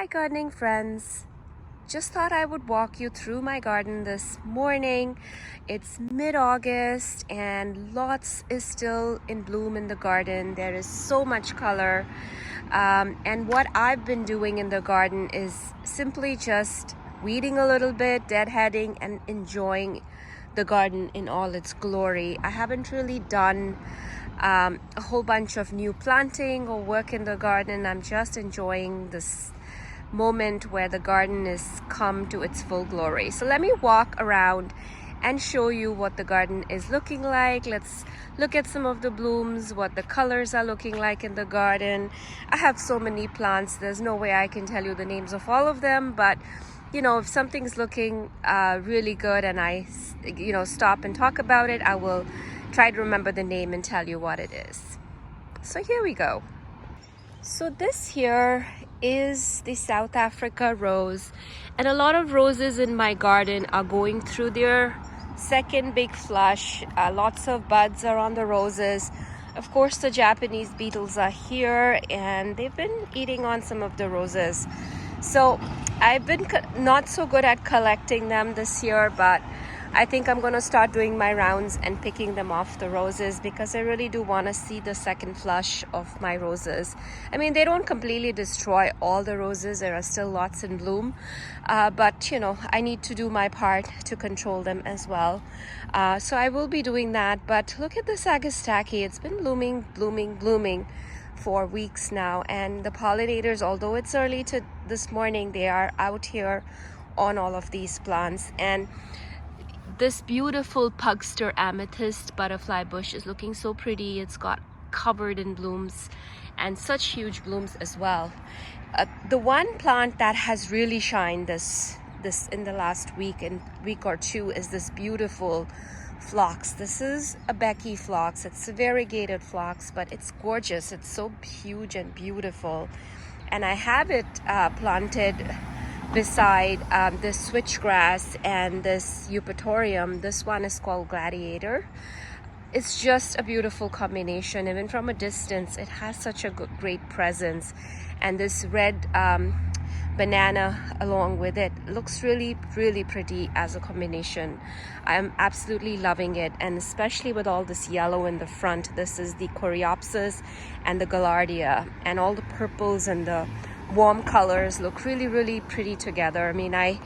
Hi gardening friends, just thought I would walk you through my garden this morning. It's mid-August and lots is still in bloom in the garden. There is so much color, and what I've been doing in the garden is simply just weeding a little bit, deadheading, and enjoying the garden in all its glory. I haven't really done a whole bunch of new planting or work in the garden. I'm just enjoying this moment where the garden is come to its full glory. So let me walk around and show you what the garden is looking like. Let's look at some of the blooms, what the colors are looking like in the garden. I have so many plants, there's no way I can tell you the names of all of them, but you know, if something's looking really good and I stop and talk about it, I will try to remember the name and tell you what it is. So here we go. So this here is the South Africa rose, and a lot of roses in my garden are going through their second big flush. Lots of buds are on the roses. Of course, the Japanese beetles are here and they've been eating on some of the roses. So I've been not so good at collecting them this year, but I think I'm going to start doing my rounds and picking them off the roses because I really do want to see the second flush of my roses. I mean, they don't completely destroy all the roses. There are still lots in bloom, but you know, I need to do my part to control them as well. So I will be doing that. But look at this Agastaki. It's been blooming for weeks now, and the pollinators, although it's early to this morning, they are out here on all of these plants. And this beautiful pugster amethyst butterfly bush is looking so pretty. It's got covered in blooms and such huge blooms as well. The one plant that has really shined this in the last week or two is this beautiful phlox. This is a Becky phlox. It's a variegated phlox, but it's gorgeous. It's so huge and beautiful, and I have it planted beside this switchgrass and this eupatorium. This one is called Gladiator. It's just a beautiful combination. Even from a distance, it has such a great presence, and this red banana along with it looks really pretty as a combination. I'm absolutely loving it, and especially with all this yellow in the front. This is the Coreopsis and the Gaillardia, and all the purples and the warm colors look really pretty together. I mean, I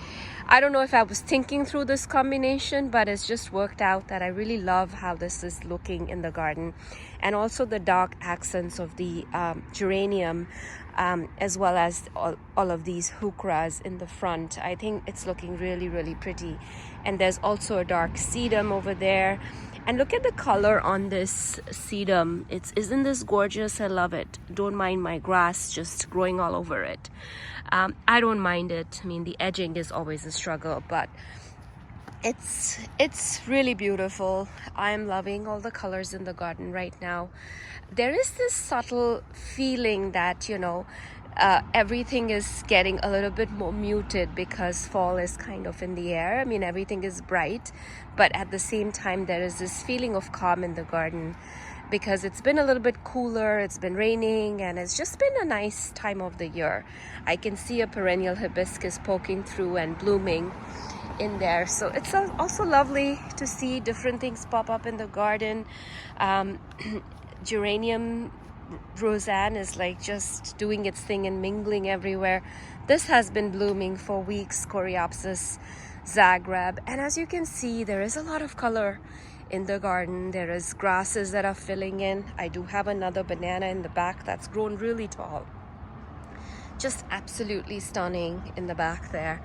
don't know if I was thinking through this combination, but it's just worked out that I really love how this is looking in the garden. And also the dark accents of the geranium, as well as all of these heucheras in the front. I think it's looking really pretty. And there's also a dark sedum over there. And look at the color on this sedum. Isn't this gorgeous? I love it. Don't mind my grass just growing all over it. I don't mind it. I mean, the edging is always a struggle, but it's really beautiful. I'm loving all the colors in the garden right now. There is this subtle feeling that, you know, everything is getting a little bit more muted because fall is kind of in the air. I mean, everything is bright, but at the same time, there is this feeling of calm in the garden because it's been a little bit cooler, it's been raining, and it's just been a nice time of the year. I can see a perennial hibiscus poking through and blooming in there. So it's also lovely to see different things pop up in the garden. Geranium Roseanne is like just doing its thing and mingling everywhere. This has been blooming for weeks, Coreopsis Zagreb, and as you can see, there is a lot of color in the garden. There is grasses that are filling in. I do have another banana in the back that's grown really tall. Just absolutely stunning in the back there.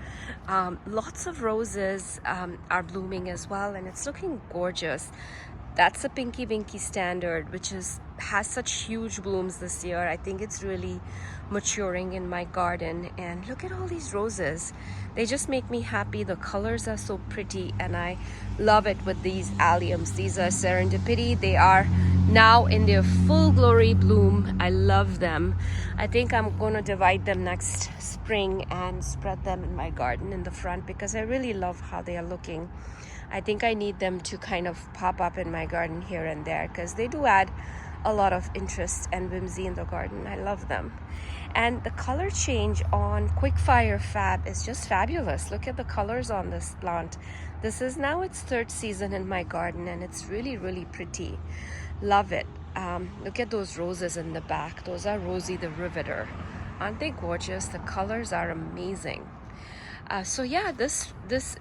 Lots of roses are blooming as well, and it's looking gorgeous. That's a Pinky Winky Standard, which has such huge blooms this year. I think it's really maturing in my garden. And look at all these roses. They just make me happy. The colors are so pretty, and I love it with these alliums. These are Serendipity. They are now in their full glory bloom. I love them. I think I'm going to divide them next spring and spread them in my garden in the front because I really love how they are looking. I think I need them to kind of pop up in my garden here and there because they do add a lot of interest and whimsy in the garden. I love them. And the color change on Quickfire Fab is just fabulous. Look at the colors on this plant. This is now its third season in my garden, and it's really, really pretty. Love it. Look at those roses in the back. Those are Rosie the Riveter. Aren't they gorgeous? The colors are amazing. So yeah, this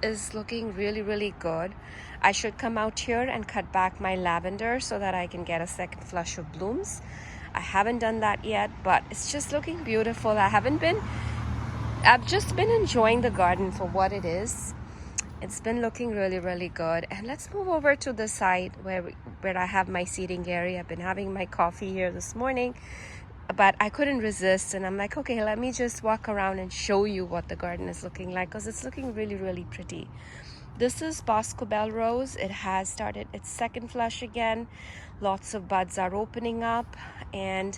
is looking really, really good. I should come out here and cut back my lavender so that I can get a second flush of blooms. I haven't done that yet, but it's just looking beautiful. I've just been enjoying the garden for what it is. It's been looking really, really good. And let's move over to the side where I have my seating area. I've been having my coffee here this morning, but I couldn't resist, and I'm like, okay, let me just walk around and show you what the garden is looking like, because it's looking really, really pretty. This is Bosco Bell Rose. It has started its second flush again. Lots of buds are opening up, and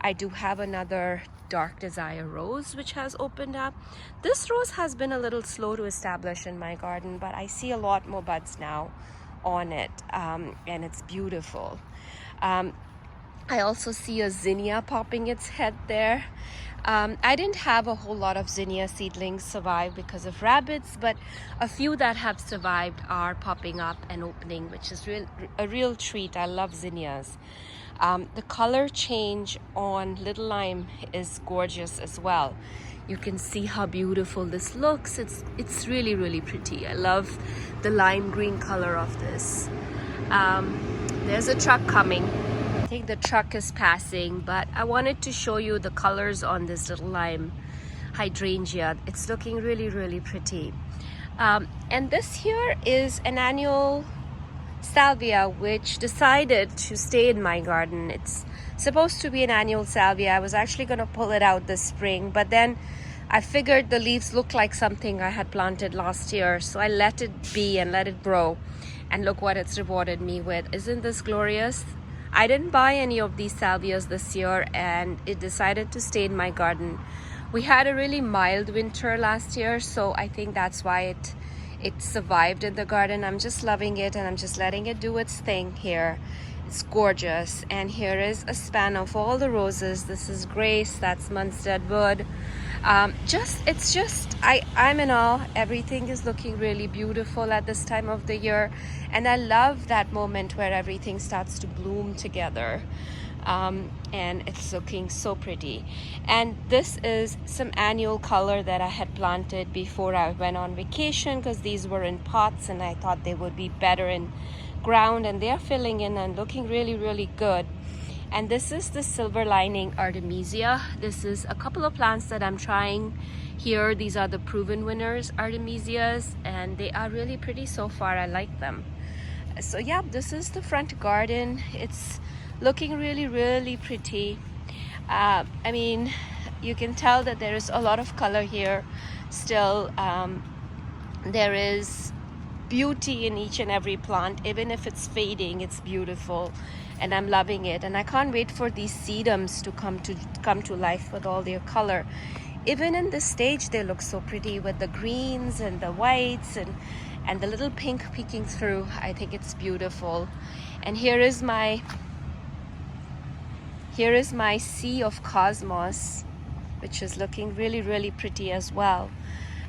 I do have another Dark Desire Rose which has opened up. This rose has been a little slow to establish in my garden, but I see a lot more buds now on it, and it's beautiful. I also see a zinnia popping its head there. I didn't have a whole lot of zinnia seedlings survive because of rabbits, but a few that have survived are popping up and opening, which is a real treat. I love zinnias. The color change on Little Lime is gorgeous as well. You can see how beautiful this looks. It's really, really pretty. I love the lime green color of this. There's a truck coming. I think the truck is passing, but I wanted to show you the colors on this Little Lime hydrangea. It's looking really, really pretty. And this here is an annual salvia which decided to stay in my garden. It's supposed to be an annual salvia. I was actually going to pull it out this spring, but then I figured the leaves looked like something I had planted last year, so I let it be and let it grow. And look what it's rewarded me with. Isn't this glorious? I didn't buy any of these salvias this year, and it decided to stay in my garden. We had a really mild winter last year, so I think that's why it survived in the garden. I'm just loving it, and I'm just letting it do its thing here. It's gorgeous. And here is a span of all the roses. This is Grace, that's Munstead Wood. I'm in awe. Everything is looking really beautiful at this time of the year, and I love that moment where everything starts to bloom together, and it's looking so pretty. And this is some annual color that I had planted before I went on vacation, because these were in pots and I thought they would be better in ground, and they're filling in and looking really, really good. And this is the silver lining artemisia. This is a couple of plants that I'm trying here. These are the proven winners artemisias, and they are really pretty so far. I like them. So yeah, this is the front garden. It's looking really, really pretty. I mean, you can tell that there is a lot of color here still. There is beauty in each and every plant. Even if it's fading, it's beautiful, and I'm loving it. And I can't wait for these sedums to come to life with all their color. Even in this stage, they look so pretty with the greens and the whites and the little pink peeking through. I think it's beautiful. And here is my sea of cosmos, which is looking really, really pretty as well.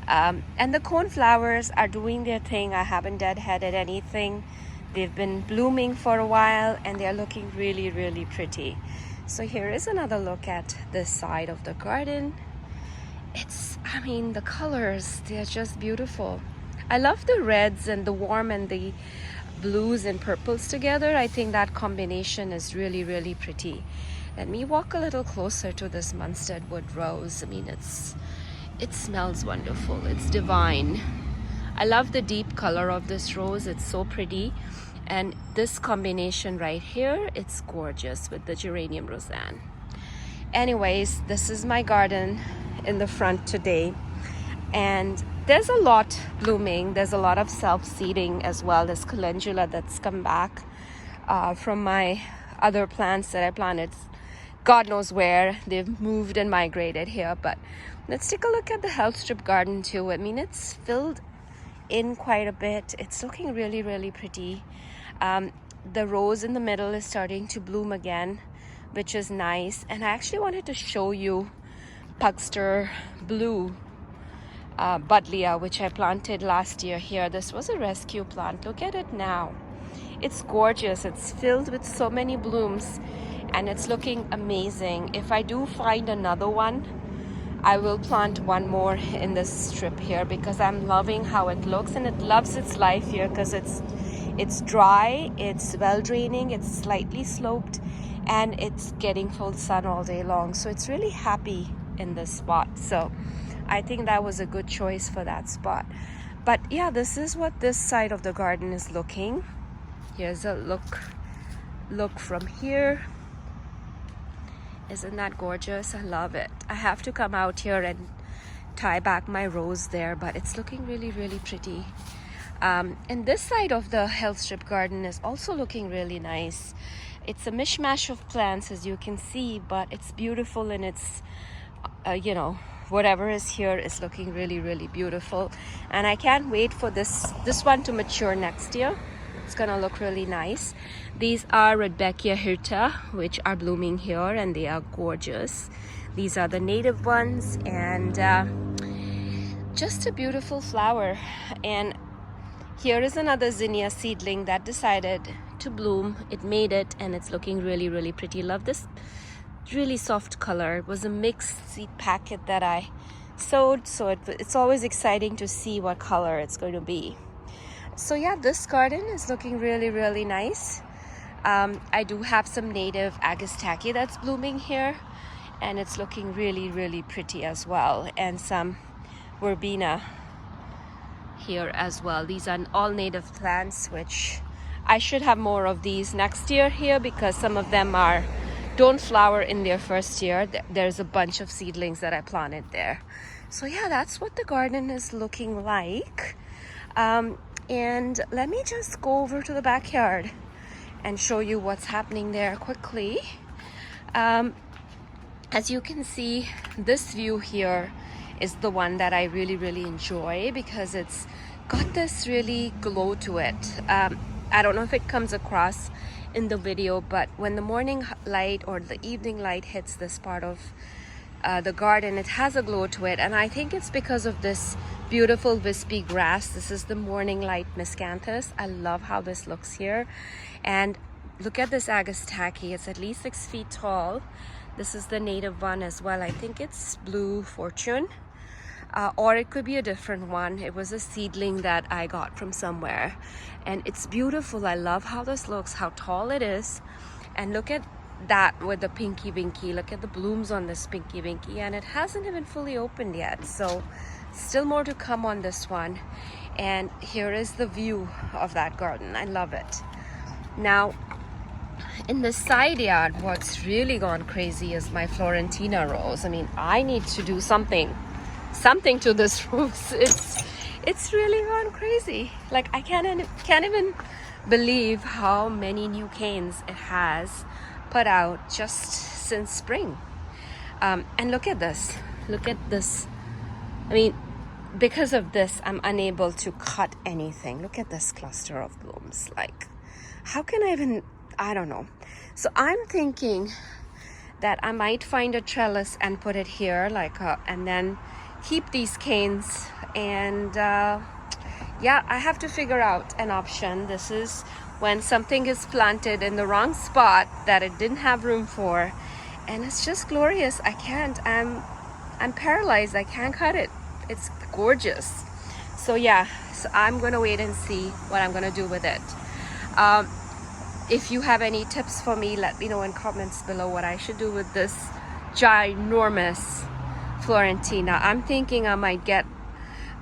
And the cornflowers are doing their thing. I haven't deadheaded anything. They've been blooming for a while, and they're looking really, really pretty. So here is another look at this side of the garden. The colors, they're just beautiful. I love the reds and the warm and the blues and purples together. I think that combination is really, really pretty. Let me walk a little closer to this Munstead Wood rose. It smells wonderful. It's divine. I love the deep color of this rose. It's so pretty. And this combination right here, it's gorgeous with the geranium roseanne. Anyways, this is my garden in the front today. And there's a lot blooming. There's a lot of self-seeding as well. There's calendula that's come back from my other plants that I planted. God knows where. They've moved and migrated here. But let's take a look at the health strip garden too. It's filled in quite a bit. It's looking really, really pretty. The rose in the middle is starting to bloom again, which is nice. And I actually wanted to show you Pugster Blue Buddleia, which I planted last year here. This was a rescue plant. Look at it now. It's gorgeous. It's filled with so many blooms and it's looking amazing. If I do find another one, I will plant one more in this strip here because I'm loving how it looks, and it loves its life here because it's dry, it's well draining, it's slightly sloped, and it's getting full sun all day long. So it's really happy in this spot. So I think that was a good choice for that spot. But yeah, this is what this side of the garden is looking. Here's a look from here. Isn't that gorgeous? I love it. I have to come out here and tie back my rose there, but it's looking really, really pretty. And this side of the health strip garden is also looking really nice. It's a mishmash of plants, as you can see, but it's beautiful, and it's you know, whatever is here is looking really, really beautiful. And I can't wait for this one to mature next year. It's gonna look really nice. These are Rudbeckia hirta, which are blooming here, and they are gorgeous. These are the native ones, and just a beautiful flower. And here is another zinnia seedling that decided to bloom. It made it, and it's looking really, really pretty. Love this really soft color. It was a mixed seed packet that I sowed, so it's always exciting to see what color it's going to be. So yeah, this garden is looking really, really nice. I do have some native Agastaki that's blooming here, and it's looking really, really pretty as well. And some verbena here as well. These are all native plants, which I should have more of these next year here because some of them don't flower in their first year. There's a bunch of seedlings that I planted there. So yeah, that's what the garden is looking like. And let me just go over to the backyard and show you what's happening there quickly. As you can see, this view here is the one that I really, really enjoy because it's got this really glow to it. I don't know if it comes across in the video, but when the morning light or the evening light hits this part of the garden, it has a glow to it, and I think it's because of this beautiful wispy grass. This is the morning light miscanthus. I love how this looks here. And look at this Agastaki. It's at least 6 feet tall. This is the native one as well. I think it's Blue Fortune, or it could be a different one. It was a seedling that I got from somewhere, and it's beautiful. I love how this looks, how tall it is. And look at that with the pinky winky. Look at the blooms on this pinky winky, and it hasn't even fully opened yet, so still more to come on this one. And here is the view of that garden. I love it. Now in the side yard, what's really gone crazy is my Florentina rose. I mean, I need to do something to this rose. It's really gone crazy. Like, I can't even believe how many new canes it has put out just since spring. And look at this. I mean, because of this, I'm unable to cut anything. Look at this cluster of blooms. Like, how can I don't know. So I'm thinking that I might find a trellis and put it here, and then keep these canes. And yeah, I have to figure out an option. This is when something is planted in the wrong spot that it didn't have room for, and it's just glorious. I'm paralyzed. I can't cut it. It's gorgeous. So yeah, so I'm gonna wait and see what I'm gonna do with it. If you have any tips for me, let me know in comments below what I should do with this ginormous Florentina. I'm thinking I might get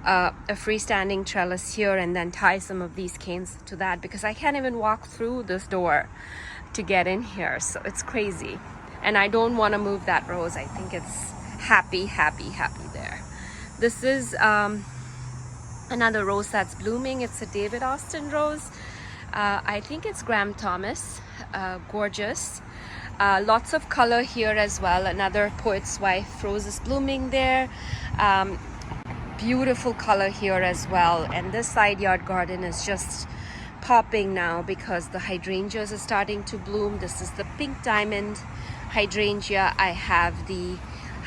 a freestanding trellis here and then tie some of these canes to that, because I can't even walk through this door to get in here. So it's crazy, and I don't want to move that rose. I think it's happy there. This is another rose that's blooming. It's a David Austin rose. I think it's Graham Thomas. Gorgeous. Lots of color here as well. Another Poet's Wife rose is blooming there. Beautiful color here as well. And this side yard garden is just popping now because the hydrangeas are starting to bloom. This is the pink diamond hydrangea. I have the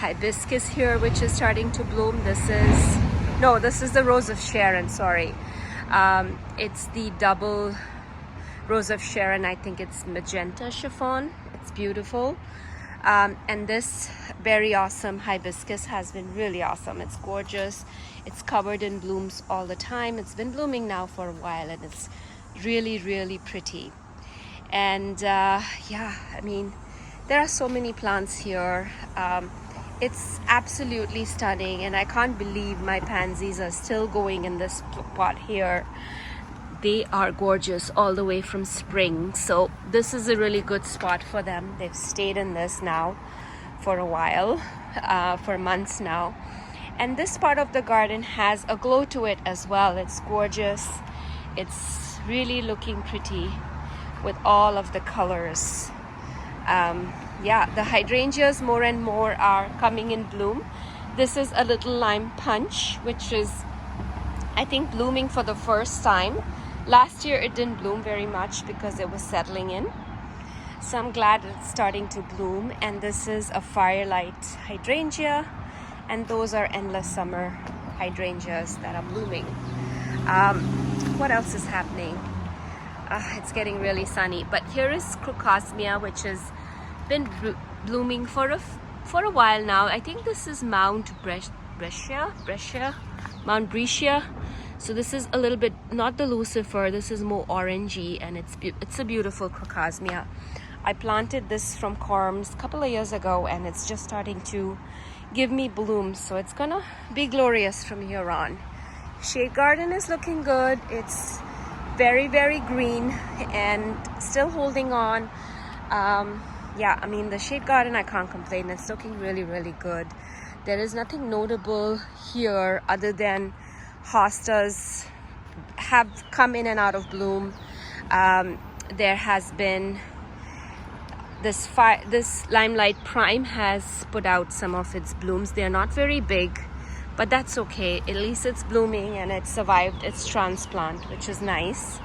hibiscus here, which is starting to bloom. This is the Rose of Sharon, sorry. It's the double Rose of Sharon. I think it's magenta chiffon. It's beautiful. And this very awesome hibiscus has been really awesome. It's gorgeous. It's covered in blooms all the time. It's been blooming now for a while, and it's really, really pretty. And yeah, I mean, there are so many plants here. It's absolutely stunning, and I can't believe my pansies are still going in this pot here. They are gorgeous all the way from spring, so this is a really good spot for them. They've stayed in this now for a while, for months now. And this part of the garden has a glow to it as well. It's gorgeous. It's really looking pretty with all of the colors. Yeah, the hydrangeas more and more are coming in bloom. This is a little lime punch, which is, I think, blooming for the first time. Last year it didn't bloom very much because it was settling in. So I'm glad it's starting to bloom. And this is a firelight hydrangea. And those are endless summer hydrangeas that are blooming. What else is happening? It's getting really sunny. But here is crocosmia, which has been blooming for a while now. I think this is Mount Brescia. So this is a little bit, not the Lucifer, this is more orangey, and it's a beautiful crocosmia. I planted this from corms a couple of years ago, and it's just starting to give me blooms, so it's gonna be glorious from here on. Shade garden is looking good. It's very, very green and still holding on. Yeah, I mean, the shade garden, I can't complain. It's looking really, really good. There is nothing notable here other than hostas have come in and out of bloom. There has been this Limelight Prime has put out some of its blooms. They're not very big, but that's okay. At least it's blooming and it survived its transplant, which is nice.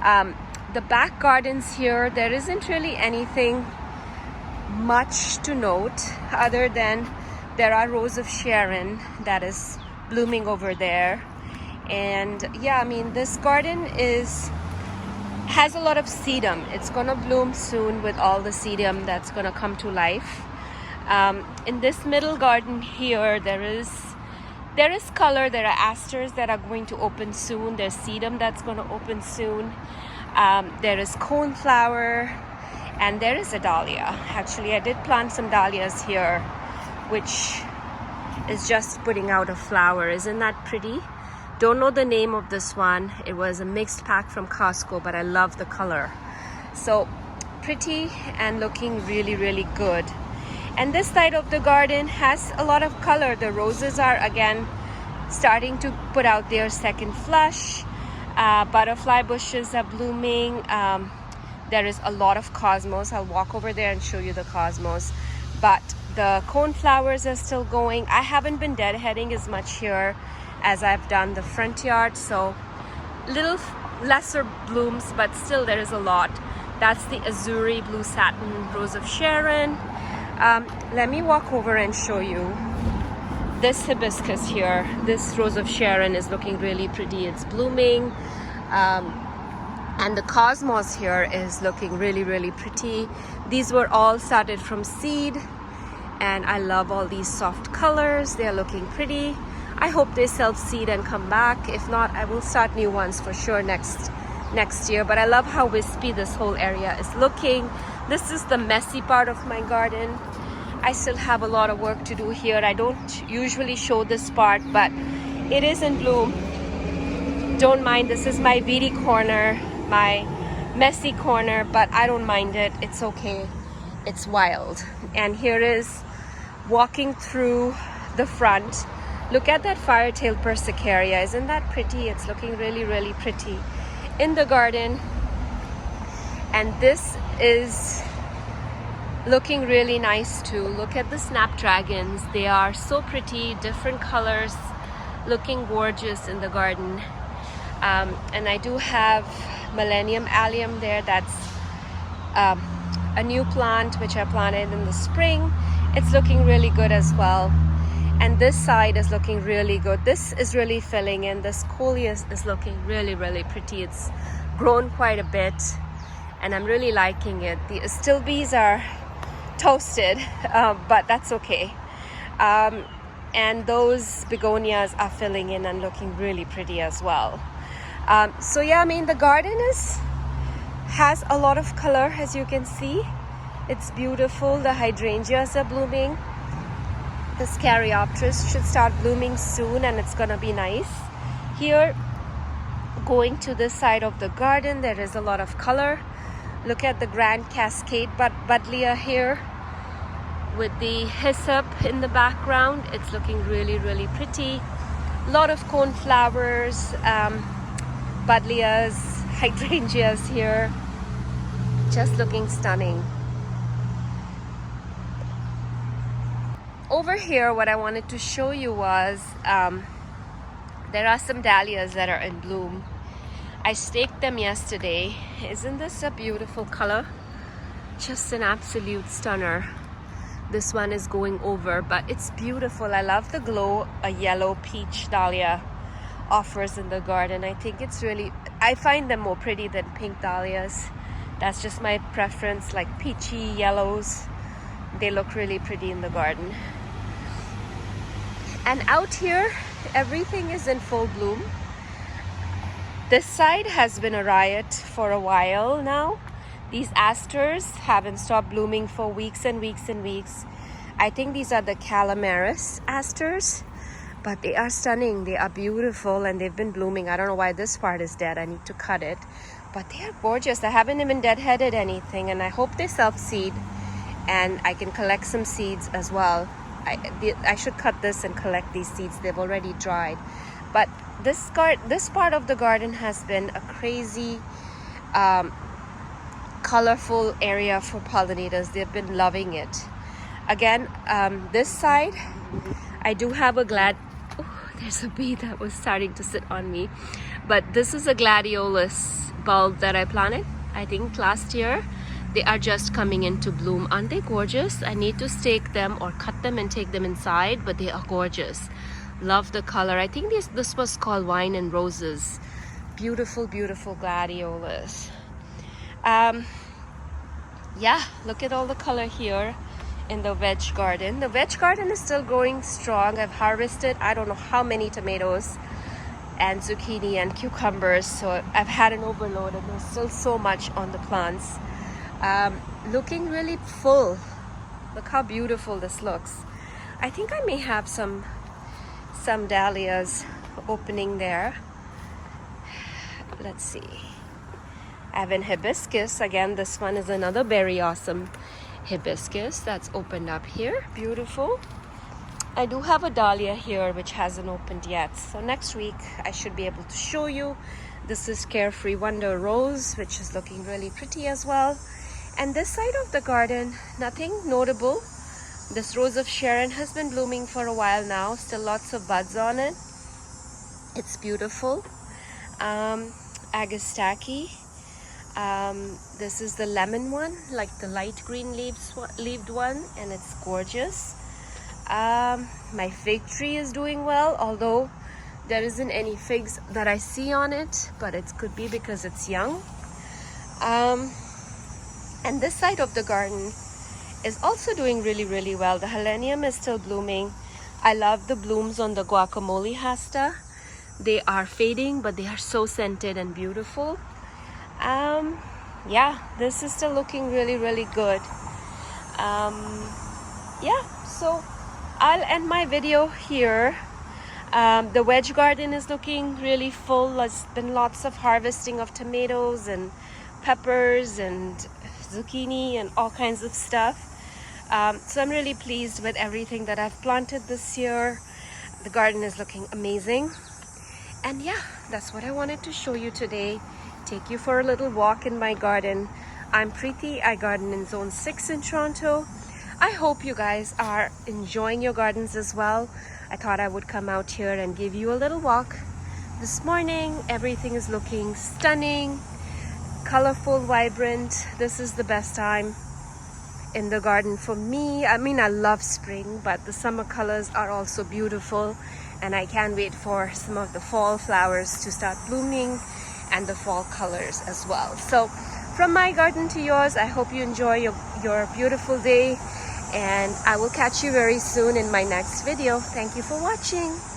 The back gardens here, there isn't really anything much to note other than there are Rose of Sharon that is blooming over there. And yeah, I mean, this garden has a lot of sedum. It's gonna bloom soon with all the sedum that's gonna come to life. In this middle garden here, there is color. There are asters that are going to open soon. There's sedum that's gonna open soon. There is coneflower, and there is a dahlia. Actually, I did plant some dahlias here, which is just putting out a flower. Isn't that pretty? Don't know the name of this one. It was a mixed pack from Costco, but I love the color. So pretty and looking really, really good. And this side of the garden has a lot of color. The roses are again starting to put out their second flush. Butterfly bushes are blooming. There is a lot of cosmos. I'll walk over there and show you the cosmos. But the coneflowers are still going. I haven't been deadheading as much here as I've done the front yard, so little lesser blooms, but still there is a lot. That's the Azuri Blue Satin Rose of Sharon. Let me walk over and show you this hibiscus here. This Rose of Sharon is looking really pretty. It's blooming. And the cosmos here is looking really, really pretty. These were all started from seed, and I love all these soft colors. They're looking pretty. I hope they self-seed and come back. If not, I will start new ones for sure next year. But I love how wispy this whole area is looking. This is the messy part of my garden. I still have a lot of work to do here. I don't usually show this part, but it is in bloom. Don't mind, this is my weedy corner, my messy corner, but I don't mind it. It's okay. It's wild. And here is walking through the front. Look at that firetail persicaria. Isn't that pretty? It's looking really, really pretty in the garden. And this is looking really nice too. Look at the snapdragons. They are so pretty, different colors, looking gorgeous in the garden. And I do have Millennium Allium there. That's a new plant which I planted in the spring. It's looking really good as well. And this side is looking really good. This is really filling in. This coleus is looking really, really pretty. It's grown quite a bit and I'm really liking it. The astilbes are toasted, but that's okay. And those begonias are filling in and looking really pretty as well. So yeah, I mean, the garden has a lot of color, as you can see. It's beautiful. The hydrangeas are blooming. The Caryopteris should start blooming soon and it's gonna be nice. Here, going to this side of the garden, there is a lot of color. Look at the Grand Cascade buddleia here with the hyssop in the background. It's looking really, really pretty. A lot of coneflowers, buddleias, hydrangeas here. Just looking stunning. Over here, what I wanted to show you was there are some dahlias that are in bloom. I staked them yesterday. Isn't this a beautiful color? Just an absolute stunner. This one is going over, but it's beautiful. I love the glow a yellow peach dahlia offers in the garden. I think it's really, I find them more pretty than pink dahlias. That's just my preference, like peachy yellows. They look really pretty in the garden. And out here, everything is in full bloom. This side has been a riot for a while now. These asters haven't stopped blooming for weeks and weeks and weeks. I think these are the calamaris asters, but they are stunning. They are beautiful and they've been blooming. I don't know why this part is dead. I need to cut it, but they are gorgeous. I haven't even deadheaded anything, and I hope they self-seed and I can collect some seeds as well. I should cut this and collect these seeds. They've already dried. But this part of the garden has been a crazy colorful area for pollinators. They've been loving it. Again, this side, I do have a there's a bee that was starting to sit on me. But this is a gladiolus bulb that I planted, I think last year. They are just coming into bloom. Aren't they gorgeous? I need to stake them or cut them and take them inside, but they are gorgeous. Love the color. I think this was called Wine and Roses. Beautiful, beautiful gladiolus. Yeah, look at all the color here in the veg garden. The veg garden is still growing strong. I've harvested I don't know how many tomatoes and zucchini and cucumbers, so I've had an overload and there's still so much on the plants. Looking really full. Look how beautiful this looks. I think I may have some dahlias opening there. Let's see. I have an hibiscus. Again, this one is another very awesome hibiscus that's opened up here. Beautiful. I do have a dahlia here which hasn't opened yet. So next week I should be able to show you. This is Carefree Wonder Rose, which is looking really pretty as well. And this side of the garden, nothing notable. This Rose of Sharon has been blooming for a while now. Still lots of buds on it. It's beautiful. Agastaki. This is the lemon one, like the light green leaved one, and it's gorgeous. My fig tree is doing well, although there isn't any figs that I see on it, but it could be because it's young. And this side of the garden is also doing really, really well. The helenium is still blooming. I love the blooms on the guacamole hasta. They are fading, but they are so scented and beautiful. Yeah, this is still looking really, really good. Yeah, so I'll end my video here. The veg garden is looking really full. There's been lots of harvesting of tomatoes and peppers and zucchini and all kinds of stuff. So I'm really pleased with everything that I've planted this year. The garden is looking amazing. And yeah, that's what I wanted to show you today. Take you for a little walk in my garden. I'm Preeti. I garden in Zone 6 in Toronto. I hope you guys are enjoying your gardens as well. I thought I would come out here and give you a little walk. This morning, everything is looking stunning, colorful, vibrant. This is the best time. in the garden for me. I mean, I love spring, but the summer colors are also beautiful, and I can't wait for some of the fall flowers to start blooming and the fall colors as well. So from my garden to yours, I hope you enjoy your beautiful day, and I will catch you very soon in my next video. Thank you for watching.